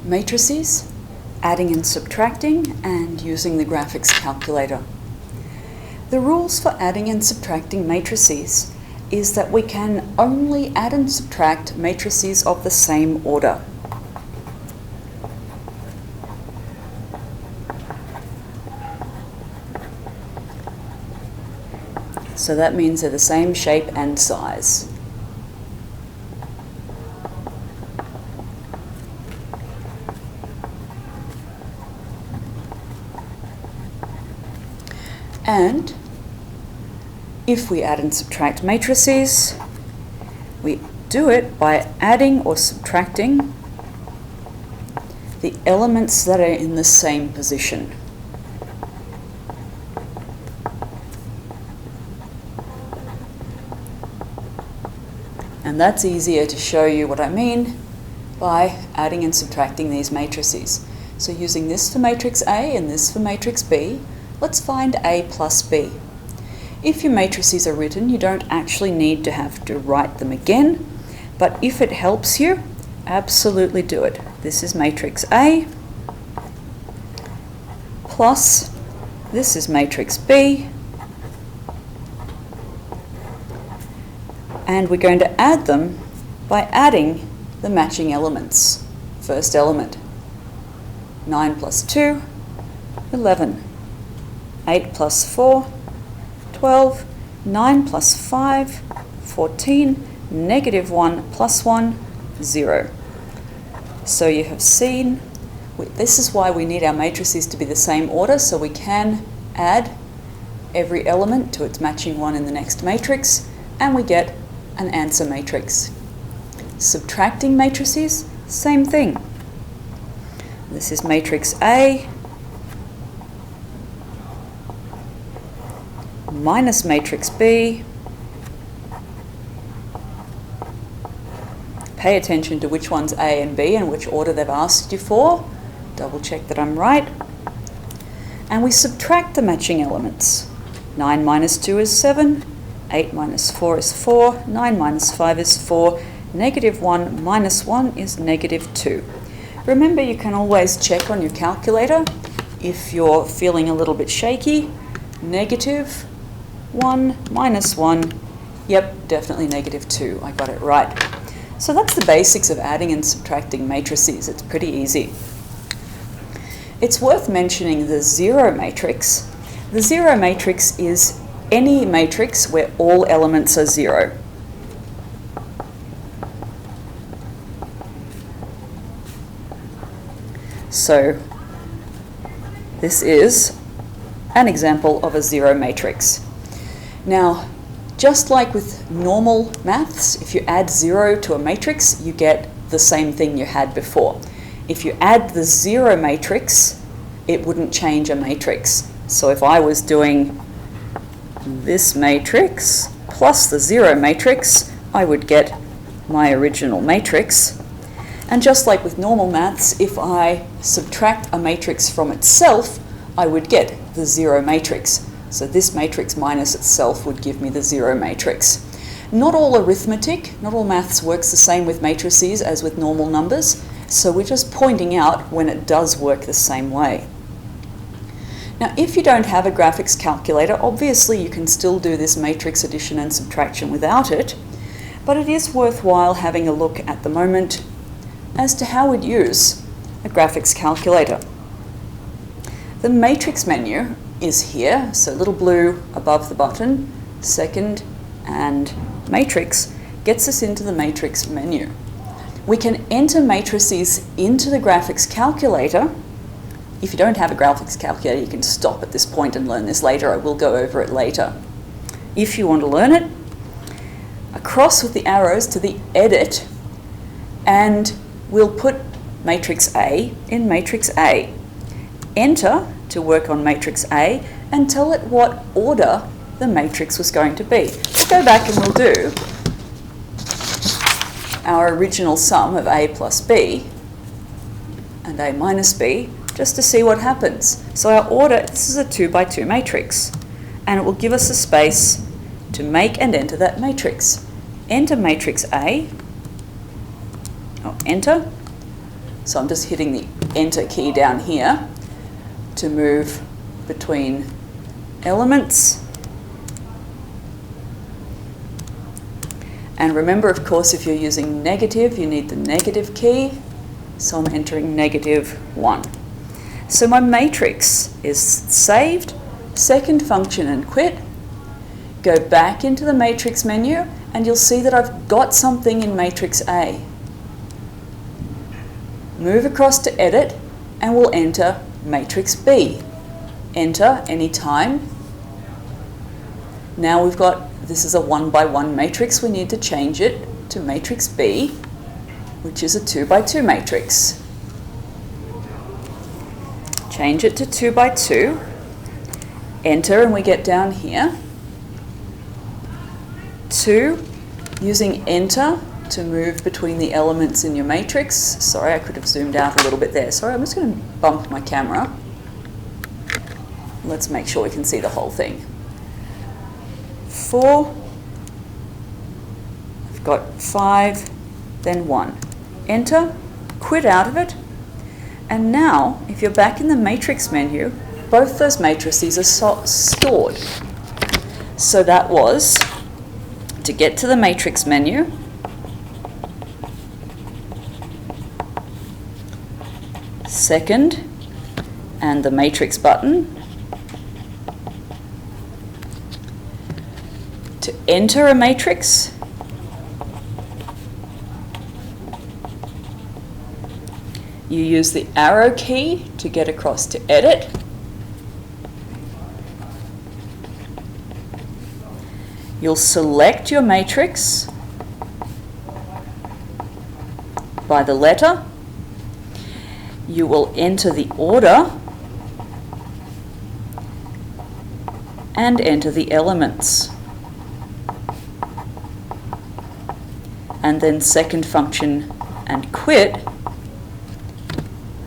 matrices, adding and subtracting, and using the graphics calculator. The rules for adding and subtracting matrices is that we can only add and subtract matrices of the same order. So that means they're the same shape and size. And if we add and subtract matrices, we do it by adding or subtracting the elements that are in the same position. And that's easier to show you what I mean by adding and subtracting these matrices. So using this for matrix A and this for matrix B, let's find A plus B. If your matrices are written, you don't actually need to have to write them again, but if it helps you, absolutely do it. This is matrix A plus this is matrix B, and we're going to add them by adding the matching elements. First element, 9 plus 2, 11. 8 plus 4, 12, 9 plus 5, 14, negative 1 plus 1, 0. So you have seen, this is why we need our matrices to be the same order, so we can add every element to its matching one in the next matrix, and we get an answer matrix. Subtracting matrices, same thing. This is matrix A minus matrix B. Pay attention to which one's A and B and which order they've asked you for. Double check that I'm right. And we subtract the matching elements. 9 minus 2 is 7, 8 minus 4 is 4, 9 minus 5 is 4, negative 1 minus 1 is negative 2. Remember, you can always check on your calculator if you're feeling a little bit shaky. Negative 1 minus 1, yep, definitely negative 2, I got it right. So that's the basics of adding and subtracting matrices. It's pretty easy. It's worth mentioning the zero matrix. The zero matrix is any matrix where all elements are 0. So this is an example of a zero matrix. Now, just like with normal maths, if you add 0 to a matrix, you get the same thing you had before. If you add the zero matrix, it wouldn't change a matrix. So if I was doing this matrix plus the zero matrix, I would get my original matrix. And just like with normal maths, if I subtract a matrix from itself, I would get the zero matrix. So this matrix minus itself would give me the zero matrix. Not all arithmetic, not all maths works the same with matrices as with normal numbers, so we're just pointing out when it does work the same way. Now, if you don't have a graphics calculator, obviously you can still do this matrix addition and subtraction without it, but it is worthwhile having a look at the moment as to how we'd use a graphics calculator. The matrix menu is here, so little blue above the button, second and matrix, gets us into the matrix menu. We can enter matrices into the graphics calculator. If you don't have a graphics calculator, you can stop at this point and learn this later. I will go over it later. If you want to learn it, across with the arrows to the edit, and we'll put matrix A in matrix A. Enter to work on matrix A and tell it what order the matrix was going to be. We'll go back and we'll do our original sum of A plus B and A minus B just to see what happens. So our order, this is a 2 by 2 matrix, and it will give us a space to make and enter that matrix. Enter matrix A, enter. So I'm just hitting the Enter key down here to move between elements. And remember, of course, if you're using negative, you need the negative key. So I'm entering -1. So my matrix is saved, second function and quit. Go back into the matrix menu and you'll see that I've got something in matrix A. Move across to edit and we'll enter matrix B. Enter anytime. Now we've got, this is a 1 by 1 matrix, we need to change it to matrix B, which is a 2 by 2 matrix. Change it to 2 by 2, enter, and we get down here. 2, using enter to move between the elements in your matrix. Sorry, I could have zoomed out a little bit there. Sorry, I'm just going to bump my camera. Let's make sure we can see the whole thing. 4, I've got 5, then 1. Enter, quit out of it, and now if you're back in the matrix menu, both those matrices are stored. So that was to get to the matrix menu, second, and the matrix button, to enter a matrix, you use the arrow key to get across to edit, you'll select your matrix by the letter, you will enter the order and enter the elements. And then second function and quit,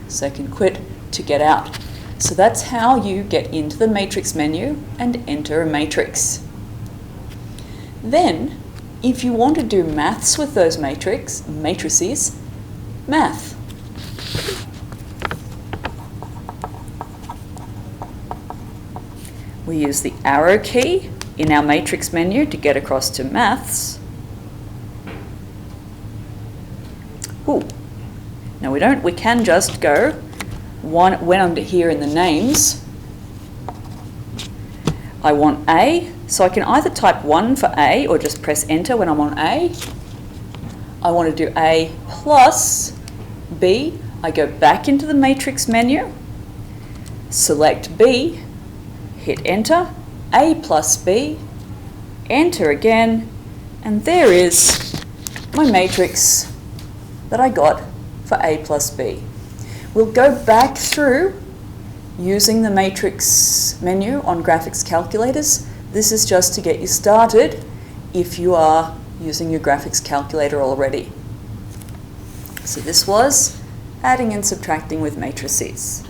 second quit to get out. So that's how you get into the matrix menu and enter a matrix. Then, if you want to do maths with those matrices, math. We use the arrow key in our matrix menu to get across to maths. Ooh. No, we don't. We can just go when I'm here in the names. I want A, so I can either type 1 for A or just press enter when I'm on A. I want to do A plus B. I go back into the matrix menu, select B, hit enter, A plus B, enter again, and there is my matrix that I got for A plus B. We'll go back through using the matrix menu on graphics calculators. This is just to get you started if you are using your graphics calculator already. So this was adding and subtracting with matrices.